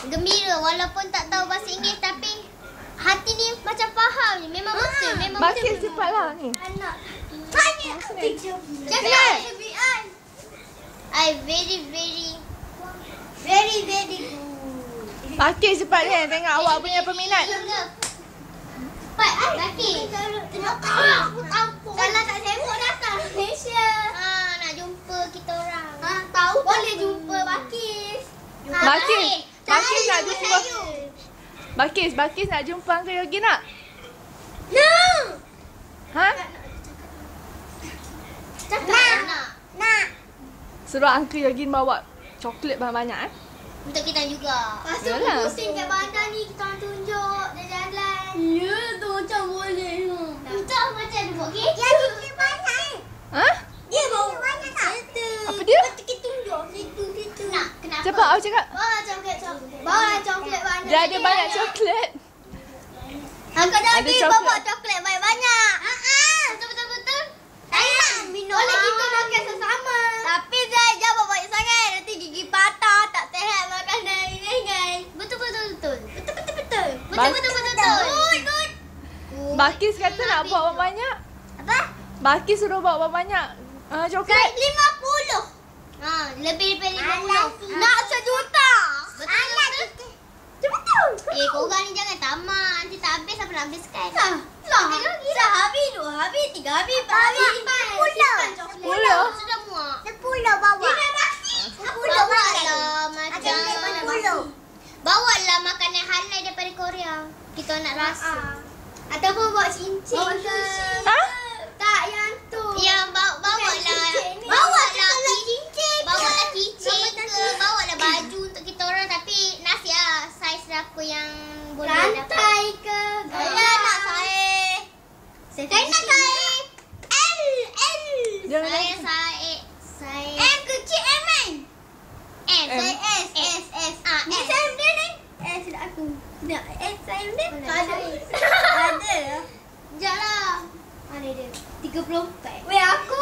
Gembira walaupun tak tahu bahasa Inggeris tapi hati ni macam faham je. Memang betul. Memang Bakis cepatlah ni. Anak. Banyak Cakap. I very good. Bakis cepat ni. Tengok awak punya peminat. Cepat. Bakis. Kalau tak sibuk datang Malaysia. Nak jumpa kita orang. Tahu boleh jumpa Bakis. Bakis nak jumpa. Bakis nak jumpa Uncle Yogi nak? No. Ha? Cakap nak. Suruh Uncle Yogi bawa coklat banyak-banyak Untuk kita juga. Pasal Yalah. pusing kat bandar ni kita orang tunjuk dia jalan. Ya tu macam boleh. Tunjuk macam dia buat kereta. Ya dia banyak. Ha? Dia bawa banyak tak? Apa dia? Kita tunjuk situ. Nak kenapa? Cepat awak cakap. Bawa coklat. Bawa coklat banyak. Dia ada banyak coklat. Angkat Ada Yogi coklat. bawa coklat banyak-banyak. Betul. Sayang. Boleh kita makan sama-sama. Tapi jangan bawa banyak sangat. Nanti gigi patah. Tak sihat makanan ini guys. Betul. Betul. Good. Bakis kata nak bawa banyak. Apa? Bakis suruh bawa banyak coklat. 50. Lebih daripada 50. Nak 1 juta. Betul. Korang ni jangan tamak. Nanti tak habis apa nak habiskan. Lah. Habis 2 habis 3 habis 4 habis 5. 10. Sudah muak. 10 bawa. Bawalah macam Bawalah makanan halal daripada Korea. Kita nak rasa. Ataupun bawa cincin ke. Ha? Tak yang tu. Yang bawalah cincin ke. Bawalah baju untuk kita orang. Tapi nasi lah. Saiz apa yang boleh dapat. Rantai ke. Saya nak saiz. Saya nak saiz. L. Jangan Saya saiz. M kecil M kan? M. Saya S. Ni saya dia ni. S dah aku. Nak S saya dia. Ada. Sekejap lah. Mana dia? 34. Weh aku.